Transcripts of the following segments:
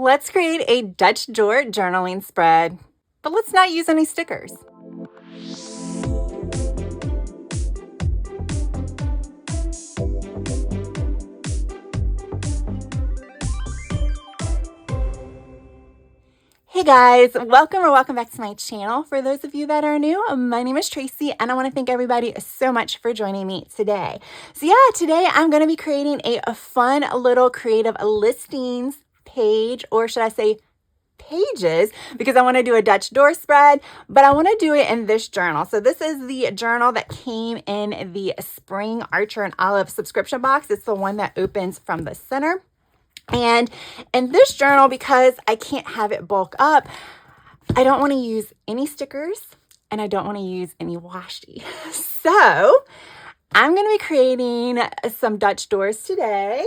Let's create a Dutch door journaling spread, but let's not use any stickers. Hey guys, welcome back to my channel. For those of you that are new, my name is Tracy and I want to thank everybody so much for joining me today. So yeah, today I'm going to be creating a fun little creative listings page, or should I say pages, because I want to do a Dutch door spread, but I want to do it in this journal. So this is the journal that came in the Spring Archer and Olive subscription box. It's the one that opens from the center. And in this journal, because I can't have it bulk up, I don't want to use any stickers and I don't want to use any washi. So I'm going to be creating some Dutch doors today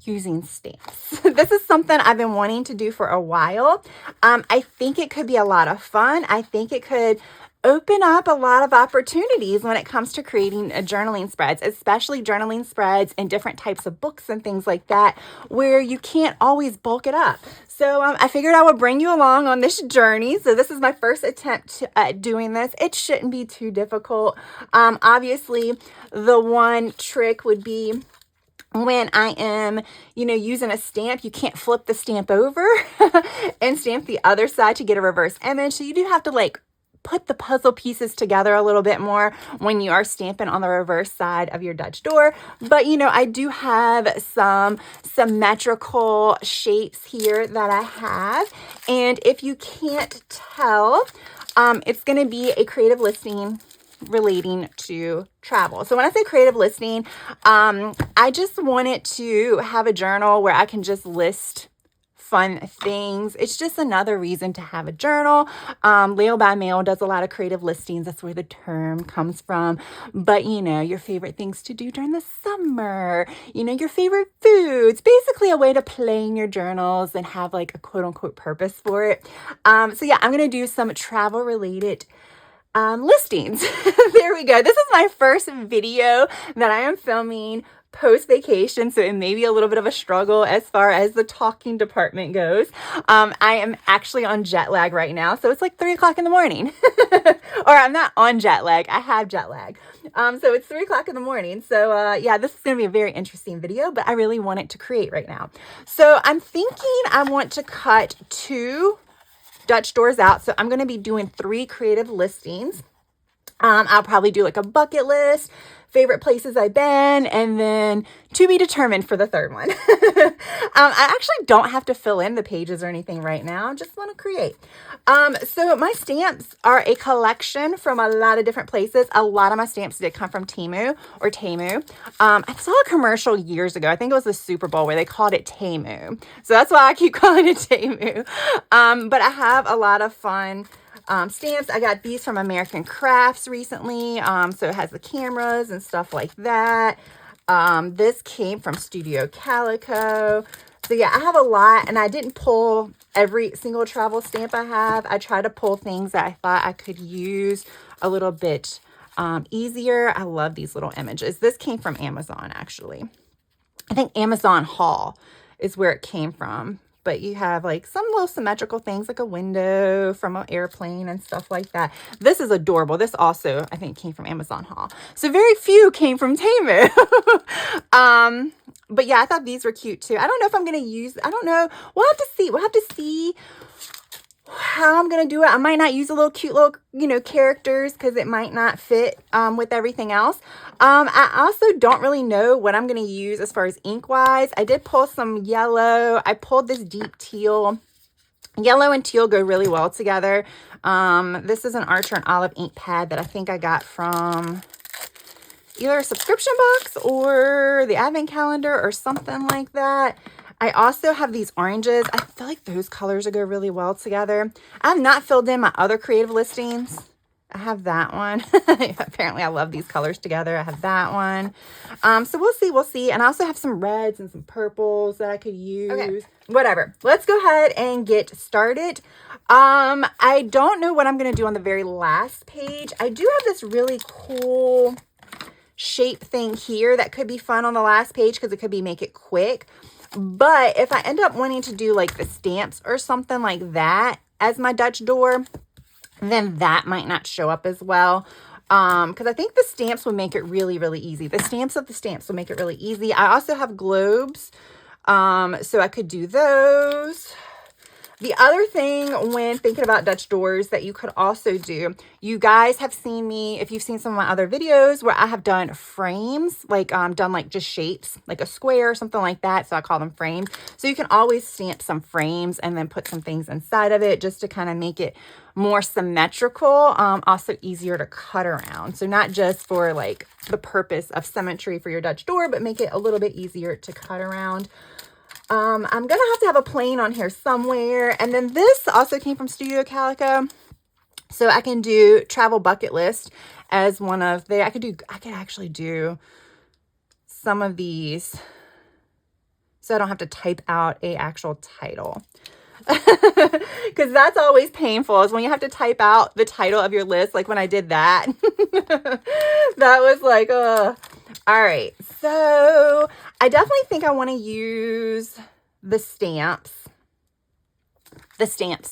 using stamps. This is something I've been wanting to do for a while. I think it could be a lot of fun. I think it could open up a lot of opportunities when it comes to creating journaling spreads, especially journaling spreads in different types of books and things like that, where you can't always bulk it up. So I figured I would bring you along on this journey. So this is my first attempt at doing this. It shouldn't be too difficult. Obviously, the one trick would be when I am, using a stamp, you can't flip the stamp over and stamp the other side to get a reverse image. So you do have to put the puzzle pieces together a little bit more when you are stamping on the reverse side of your Dutch door. But, I do have some symmetrical shapes here that I have. And if you can't tell, it's going to be a creative listing relating to travel. So when I say creative listing, I just wanted to have a journal where I can just list fun things. It's just another reason to have a journal. Leo by Mail does a lot of creative listings. That's where the term comes from. But, your favorite things to do during the summer, your favorite foods, basically a way to plan your journals and have a quote unquote purpose for it. So yeah, I'm going to do some travel related listings. There we go. This is my first video that I am filming post vacation, so it may be a little bit of a struggle as far as the talking department goes. I am actually on jet lag right now, so it's 3 o'clock in the morning. Or I'm not on jet lag, I have jet lag. So it's 3 o'clock in the morning. So yeah, this is going to be a very interesting video, but I really want it to create right now. So I'm thinking I want to cut 2 Dutch doors out. So I'm going to be doing 3 creative listings. I'll probably do a bucket list, favorite places I've been, and then to be determined for the third one. I actually don't have to fill in the pages or anything right now. I just want to create. So my stamps are a collection from a lot of different places. A lot of my stamps did come from Temu or Temu. I saw a commercial years ago. I think it was the Super Bowl where they called it Temu. So that's why I keep calling it Temu. But I have a lot of fun stamps. I got these from American Crafts recently. So it has the cameras and stuff like that. This came from Studio Calico. So yeah, I have a lot, and I didn't pull every single travel stamp I have. I try to pull things that I thought I could use a little bit easier. I love these little images. This came from Amazon, actually. I think Amazon Haul is where it came from. But you have some little symmetrical things like a window from an airplane and stuff like that. This is adorable. This also, I think, came from Amazon Haul. So very few came from Temu. But yeah, I thought these were cute too. I don't know if I'm going to use, I don't know. We'll have to see. We'll have to see how I'm going to do it. I might not use a little cute little, characters because it might not fit with everything else. I also don't really know what I'm going to use as far as ink wise. I did pull some yellow. I pulled this deep teal. Yellow and teal go really well together. This is an Archer and Olive ink pad that I think I got from either a subscription box or the advent calendar or something like that. I also have these oranges. I feel like those colors will go really well together. I have not filled in my other creative listings. I have that one. Apparently, I love these colors together. I have that one. So we'll see. And I also have some reds and some purples that I could use. Okay. Whatever. Let's go ahead and get started. I don't know what I'm going to do on the very last page. I do have this really cool shape thing here that could be fun on the last page because it could be make it quick. But if I end up wanting to do like the stamps or something like that as my Dutch door, then that might not show up as well. Because I think the stamps would make it really, really easy. The stamps of the stamps will make it really easy. I also have globes, so I could do those. The other thing when thinking about Dutch doors that you could also do, you guys have seen me, if you've seen some of my other videos where I have done frames, like done like just shapes, like a square or something like that. So I call them frames. So you can always stamp some frames and then put some things inside of it just to kind of make it more symmetrical, also easier to cut around. So not just for like the purpose of symmetry for your Dutch door, but make it a little bit easier to cut around. I'm going to have a plane on here somewhere. And then this also came from Studio Calico. So I can do travel bucket list as one of the, I could actually do some of these so I don't have to type out a actual title. Because that's always painful, is when you have to type out the title of your list. Like when I did that, that was like, all right. So I definitely think I want to use the stamps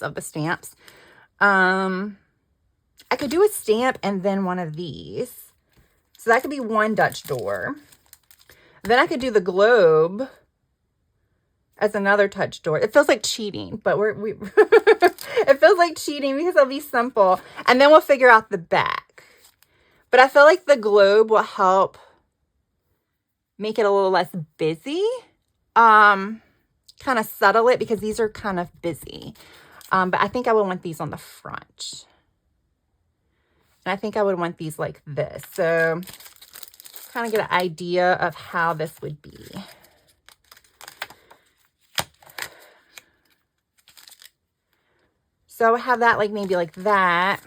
of the stamps. I could do a stamp and then one of these. So that could be one Dutch door. Then I could do the globe as another Dutch door. It feels like cheating, but it feels like cheating because it'll be simple. And then we'll figure out the back. But I feel like the globe will help make it a little less busy. Kind of settle it because these are kind of busy. But I think I would want these on the front. And I think I would want these like this. So kind of get an idea of how this would be. So I have that like maybe like that.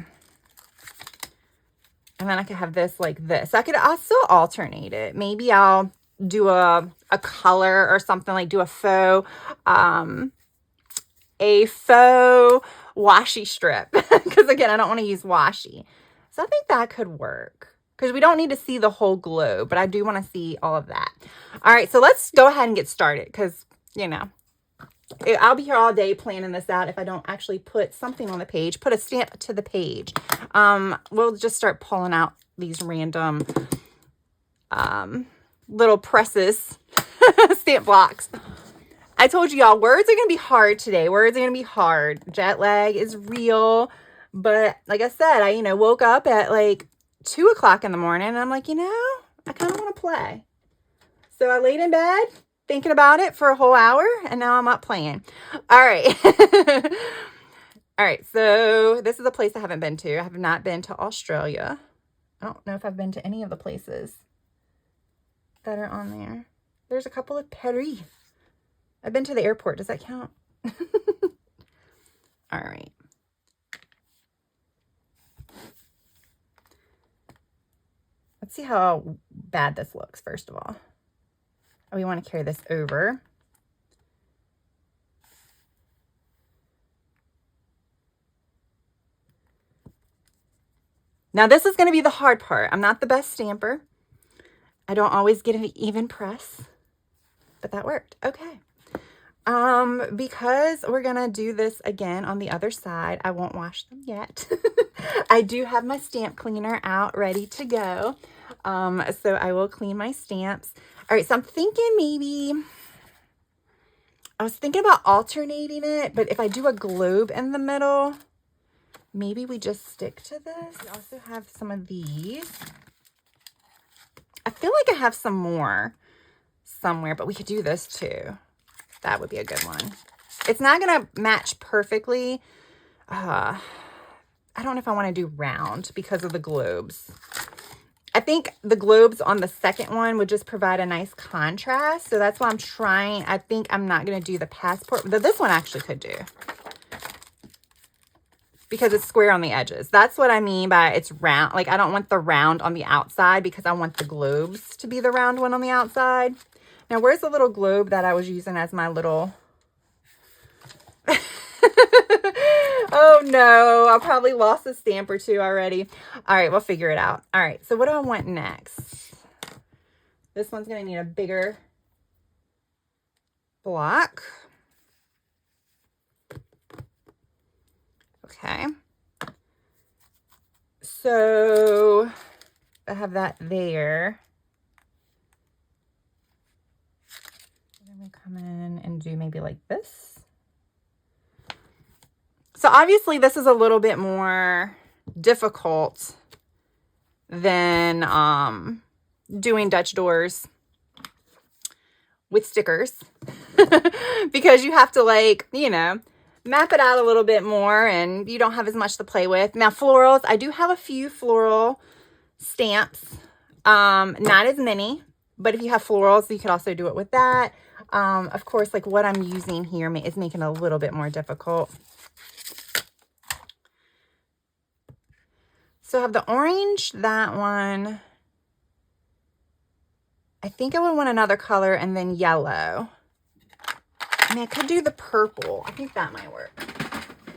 And then I could have this like this. I could also alternate it. Maybe I'll do a color or something, like do a faux washi strip. Because again, I don't want to use washi. So I think that could work. Because we don't need to see the whole globe, but I do want to see all of that. All right, so let's go ahead and get started because, you know, I'll be here all day planning this out if I don't actually put something on the page, put a stamp to the page. We'll just start pulling out these random little presses, stamp blocks. I told you y'all, words are going to be hard today. Words are going to be hard. Jet lag is real. But like I said, I, woke up at like 2 o'clock in the morning and I'm like, I kind of want to play. So I laid in bed thinking about it for a whole hour and now I'm up playing. All right. All right. So this is a place I haven't been to. I have not been to Australia. I don't know if I've been to any of the places that are on there. There's a couple of Paris. I've been to the airport. Does that count? All right. Let's see how bad this looks, first of all. We want to carry this over. Now, this is going to be the hard part. I'm not the best stamper. I don't always get an even press, but that worked. Okay. Because we're going to do this again on the other side. I won't wash them yet. I do have my stamp cleaner out ready to go. So I will clean my stamps. All right. So I'm thinking I was thinking about alternating it, but if I do a globe in the middle, maybe we just stick to this. We also have some of these. I feel like I have some more somewhere, but we could do this too. That would be a good one. It's not going to match perfectly. I don't know if I want to do round because of the globes. I think the globes on the second one would just provide a nice contrast. So that's why I'm trying. I think I'm not going to do the passport, but this one actually could do. Because it's square on the edges. That's what I mean by it's round. Like, I don't want the round on the outside because I want the globes to be the round one on the outside. Now, where's the little globe that I was using as my little... Oh, no. I probably lost a stamp or two already. All right, we'll figure it out. All right, so what do I want next? This one's going to need a bigger block. Okay. So I have that there. I'm going to come in and do maybe like this. So obviously this is a little bit more difficult than doing Dutch doors with stickers because you have to, like, you know, map it out a little bit more and you don't have as much to play with. Now florals, I do have a few floral stamps, not as many, but if you have florals, you could also do it with that. Of course, like what I'm using here is making it a little bit more difficult. So I have the orange, that one. I think I would want another color and then yellow. I mean, I could do the purple. I think that might work.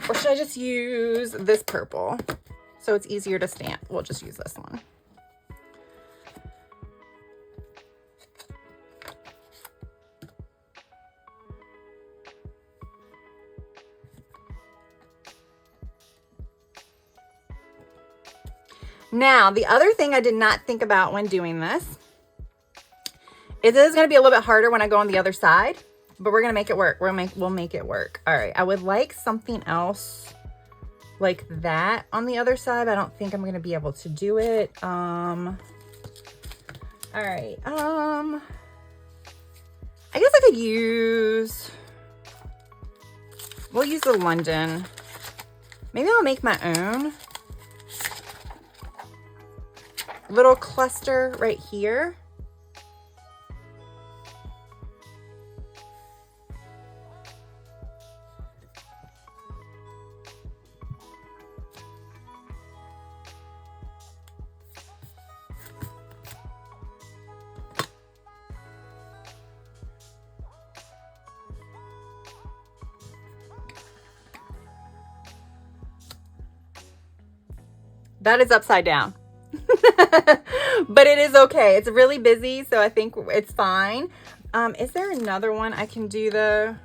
Or should I just use this purple so it's easier to stamp? We'll just use this one. Now, the other thing I did not think about when doing this is it is going to be a little bit harder when I go on the other side, but we're going to make it work. We'll make it work. All right. I would like something else like that on the other side. I don't think I'm going to be able to do it. All right. I guess I could use, we'll use the London. Maybe I'll make my own little cluster right here. That is upside down. But it is okay. It's really busy, so I think it's fine. Is there another one I can do though?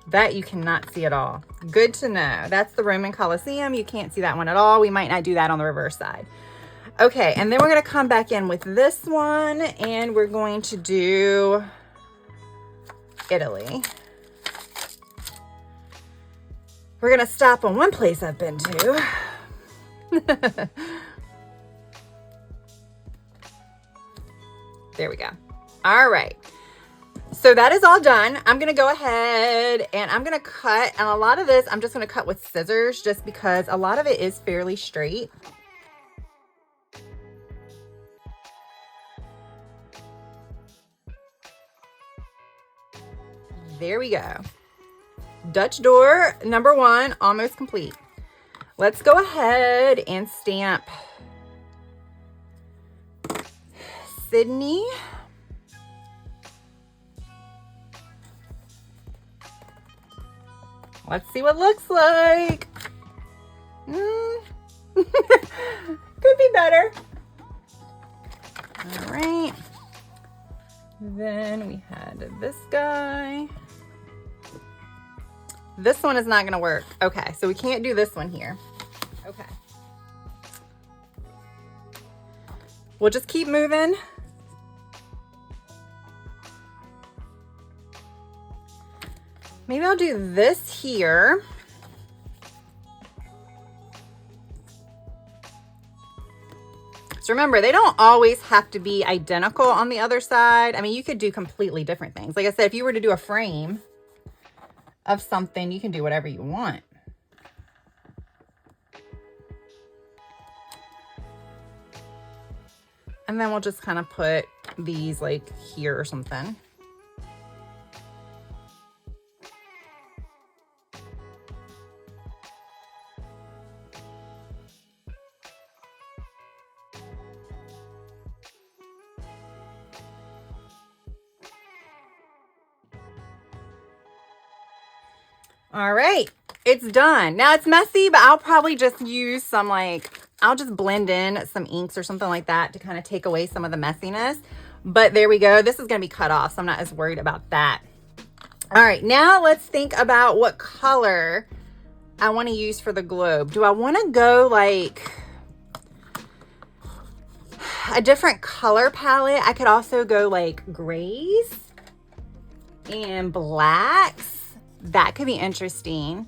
That you cannot see at all. Good to know. That's the Roman Colosseum. You can't see that one at all. We might not do that on the reverse side. Okay, and then we're going to come back in with this one, and we're going to do Italy. We're going to stop on one place I've been to. There we go. All right. So that is all done. I'm going to go ahead and I'm going to cut. And a lot of this, I'm just going to cut with scissors just because a lot of it is fairly straight. There we go. Dutch door number 1, almost complete. Let's go ahead and stamp Sydney. Let's see what it looks like. Could be better. All right. Then we had this guy. This one is not going to work. Okay, so we can't do this one here. Okay. We'll just keep moving. Maybe I'll do this here. So remember, they don't always have to be identical on the other side. I mean, you could do completely different things. Like I said, if you were to do a frame of something, you can do whatever you want. And then we'll just kind of put these like here or something. All right, it's done. Now it's messy, but I'll probably just use some like I'll just blend in some inks or something like that to kind of take away some of the messiness. But there we go. This is going to be cut off, so I'm not as worried about that. All right, now let's think about what color I want to use for the globe. Do I want to go like a different color palette? I could also go like grays and blacks. That could be interesting.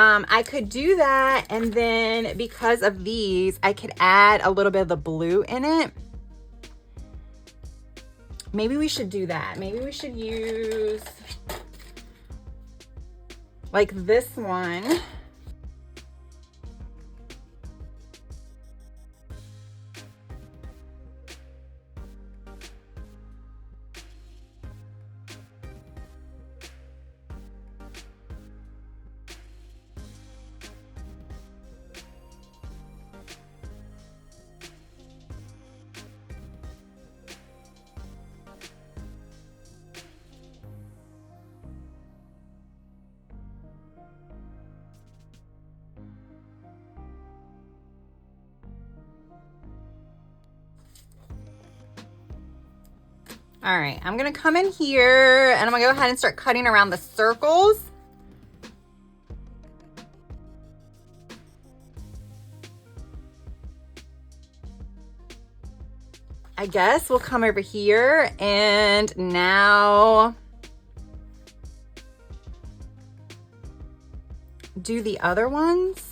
I could do that, and then because of these, I could add a little bit of the blue in it. Maybe we should do that. Maybe we should use like this one. All right, I'm gonna come in here and I'm gonna go ahead and start cutting around the circles. I guess we'll come over here and now do the other ones.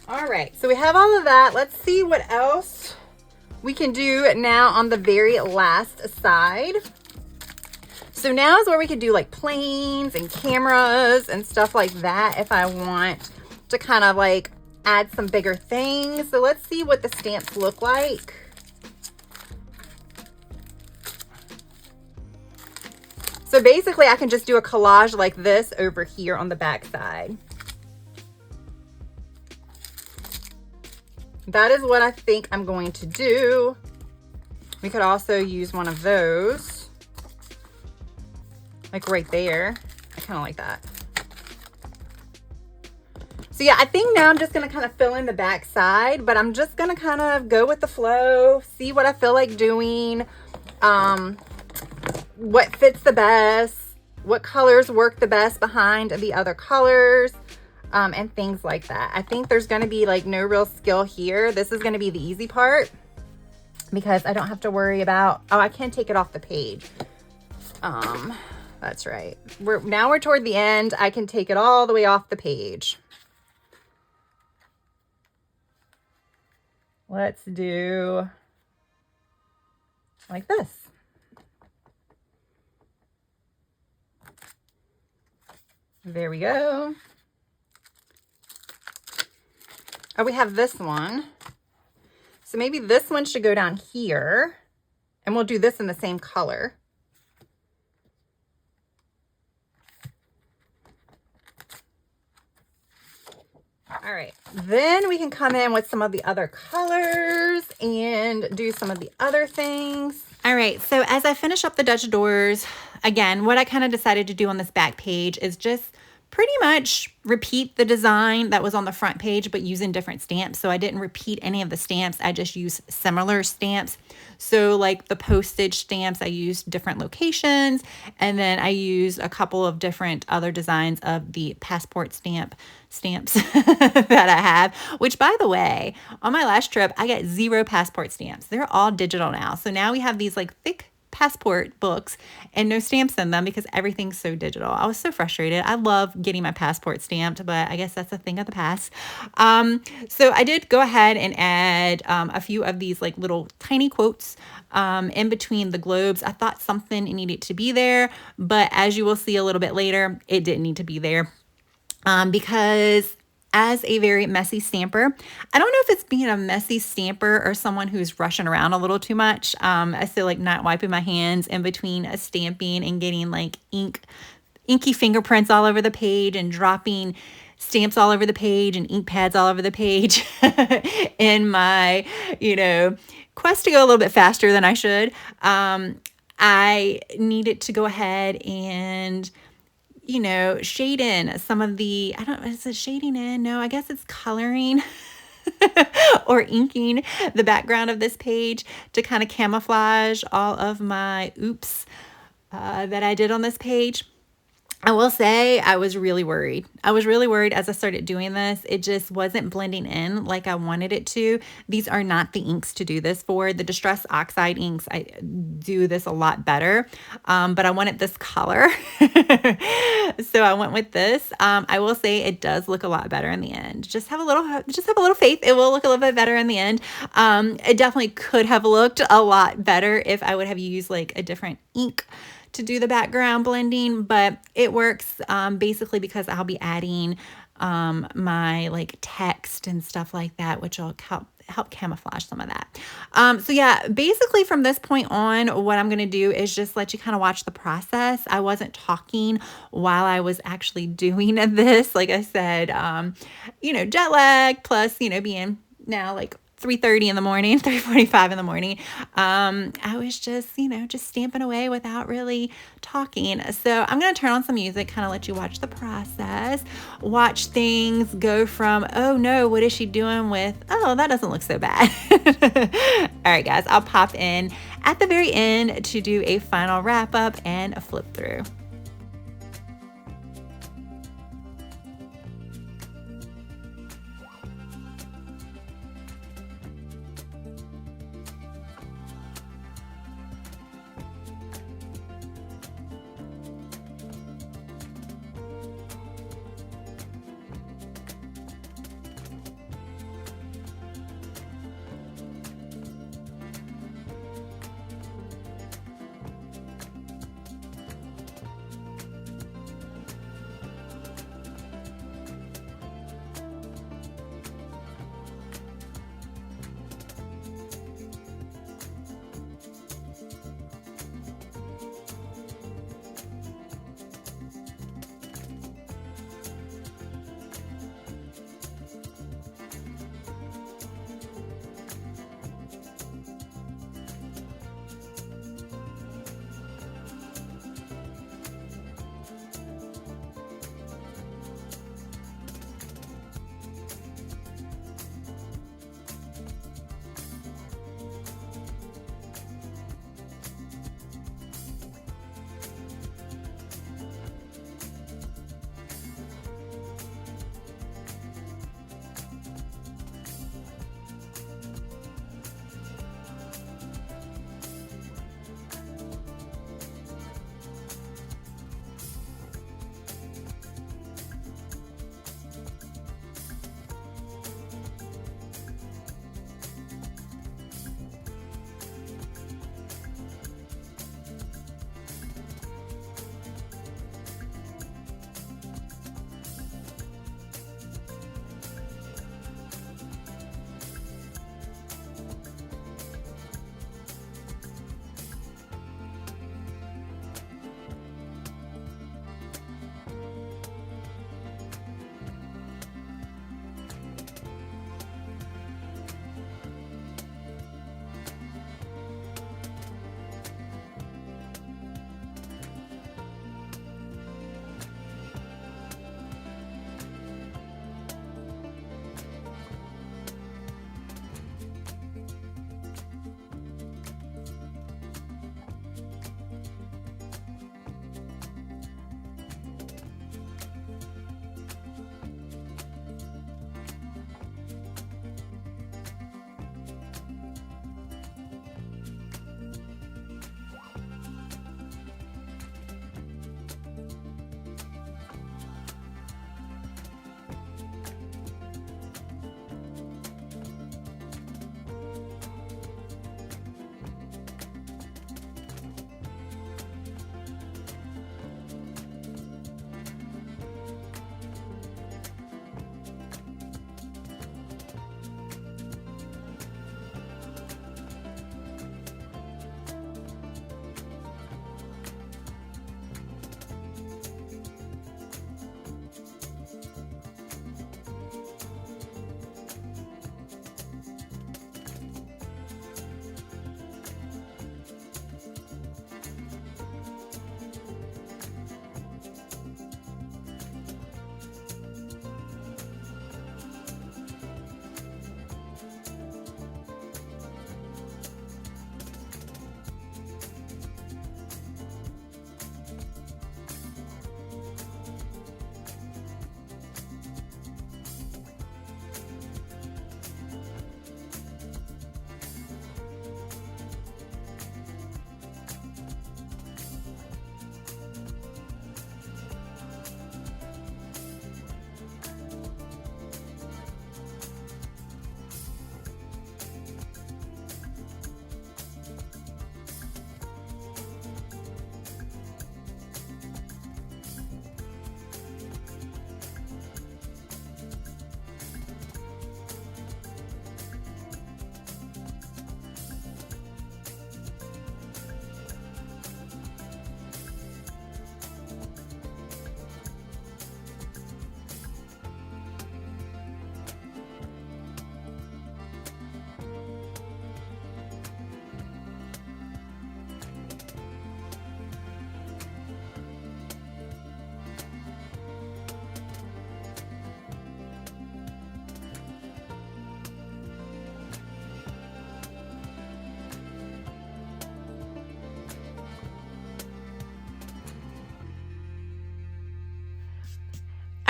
All right, so we have all of that. Let's see what else we can do now on the very last side. So now is where we could do like planes and cameras and stuff like that if I want to kind of like add some bigger things. So let's see what the stamps look like. So basically I can just do a collage like this over here on the back side. That is what I think I'm going to do. We could also use one of those, like right there. I kind of like that. So yeah, I think now I'm just going to kind of fill in the back side, but I'm just going to kind of go with the flow, see what I feel like doing, what fits the best, what colors work the best behind the other colors. And things like that. I think there's going to be like no real skill here. This is going to be the easy part because I don't have to worry about, oh, I can take it off the page. That's right. Now we're toward the end. I can take it all the way off the page. Let's do like this. There we go. Oh, we have this one. So maybe this one should go down here, and we'll do this in the same color. All right, then we can come in with some of the other colors and do some of the other things. All right, so as I finish up the Dutch doors, again, what I kind of decided to do on this back page is just pretty much repeat the design that was on the front page, but using different stamps. So I didn't repeat any of the stamps. I just used similar stamps. So like the postage stamps, I used different locations. And then I used a couple of different other designs of the passport stamps that I have, which by the way, on my last trip, I got 0 passport stamps. They're all digital now. So now we have these like thick passport books and no stamps in them because everything's so digital. I was so frustrated. I love getting my passport stamped, but I guess that's a thing of the past. So I did go ahead and add a few of these like little tiny quotes in between the globes. I thought something needed to be there, but as you will see a little bit later, it didn't need to be there because as a very messy stamper, I don't know if it's being a messy stamper or someone who's rushing around a little too much. I feel like not wiping my hands in between a stamping and getting like ink inky fingerprints all over the page and dropping stamps all over the page and ink pads all over the page in my, quest to go a little bit faster than I should. I needed to go ahead and shade in some of the, I don't know, is it shading in? No, I guess it's coloring or inking the background of this page to kind of camouflage all of my oops that I did on this page. I will say I was really worried. I was really worried as I started doing this. It just wasn't blending in like I wanted it to. These are not the inks to do this for. The Distress Oxide inks, I do this a lot better, but I wanted this color. So I went with this. I will say it does look a lot better in the end. Just have a little faith. It will look a little bit better in the end. It definitely could have looked a lot better if I would have used like a different ink to do the background blending, but it works basically because I'll be adding my like text and stuff like that, which will help camouflage some of that. So yeah, basically from this point on, what I'm going to do is just let you kind of watch the process. I wasn't talking while I was actually doing this. Like I said, jet lag plus, being now like 3:30 in the morning, 3:45 in the morning. I was just stamping away without really talking. So I'm going to turn on some music, kind of let you watch the process, watch things go from, oh no, what is she doing with, oh, that doesn't look so bad. All right, guys, I'll pop in at the very end to do a final wrap up and a flip through.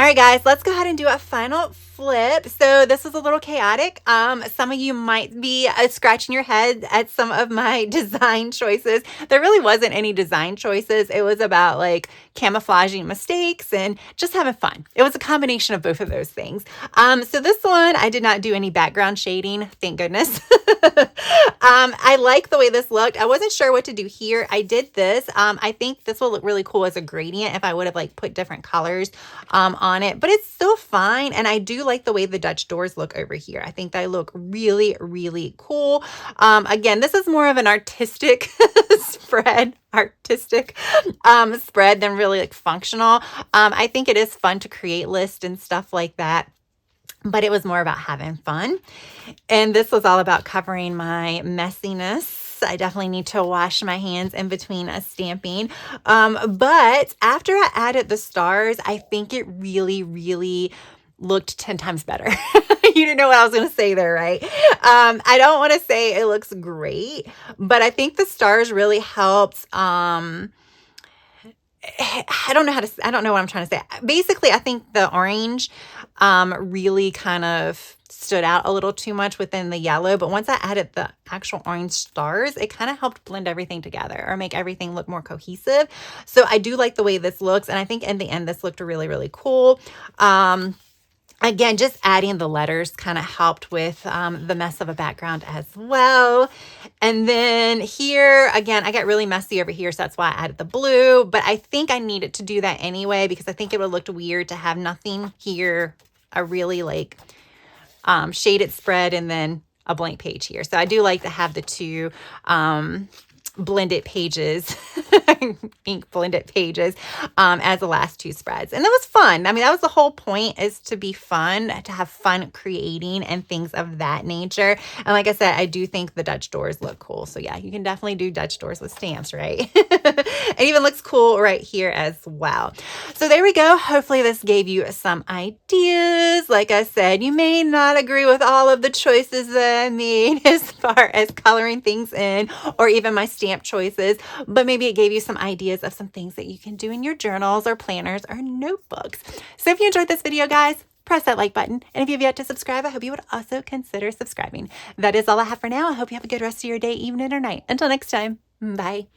All right, guys, let's go ahead and do a final flip. So this is a little chaotic. Some of you might be scratching your head at some of my design choices. There really wasn't any design choices. It was about like camouflaging mistakes and just having fun. It was a combination of both of those things. So this one, I did not do any background shading, thank goodness. I like the way this looked. I wasn't sure what to do here. I did this. I think this will look really cool as a gradient if I would have like put different colors on it, but it's still fine. And I do like the way the Dutch doors look over here. I think they look really, really cool. Again, this is more of an artistic spread than really like functional. I think it is fun to create lists and stuff like that, but it was more about having fun. And this was all about covering my messiness. I definitely need to wash my hands in between stamping. But after I added the stars, I think it really, really looked 10 times better. You didn't know what I was going to say there, right? I don't want to say it looks great, but I think the stars really helped. I don't know what I'm trying to say. Basically, I think the orange really kind of stood out a little too much within the yellow, but once I added the actual orange stars, it kind of helped blend everything together or make everything look more cohesive. So I do like the way this looks, and I think in the end this looked really, really cool. Again, just adding the letters kind of helped with the mess of a background as well. And then here, again, I got really messy over here, so that's why I added the blue. But I think I needed to do that anyway because I think it would have looked weird to have nothing here, a really like shaded spread, and then a blank page here. So I do like to have the two blended pages, ink blended pages as the last two spreads. And that was fun. I mean, that was the whole point, is to be fun, to have fun creating and things of that nature. And like I said, I do think the Dutch doors look cool. So yeah, you can definitely do Dutch doors with stamps, right? It even looks cool right here as well. So there we go. Hopefully this gave you some ideas. Like I said, you may not agree with all of the choices that I made as far as coloring things in, or even my stamp choices, but maybe it gave you some ideas of some things that you can do in your journals or planners or notebooks. So if you enjoyed this video, guys, press that like button. And if you've yet to subscribe, I hope you would also consider subscribing. That is all I have for now. I hope you have a good rest of your day, evening, or night. Until next time, bye.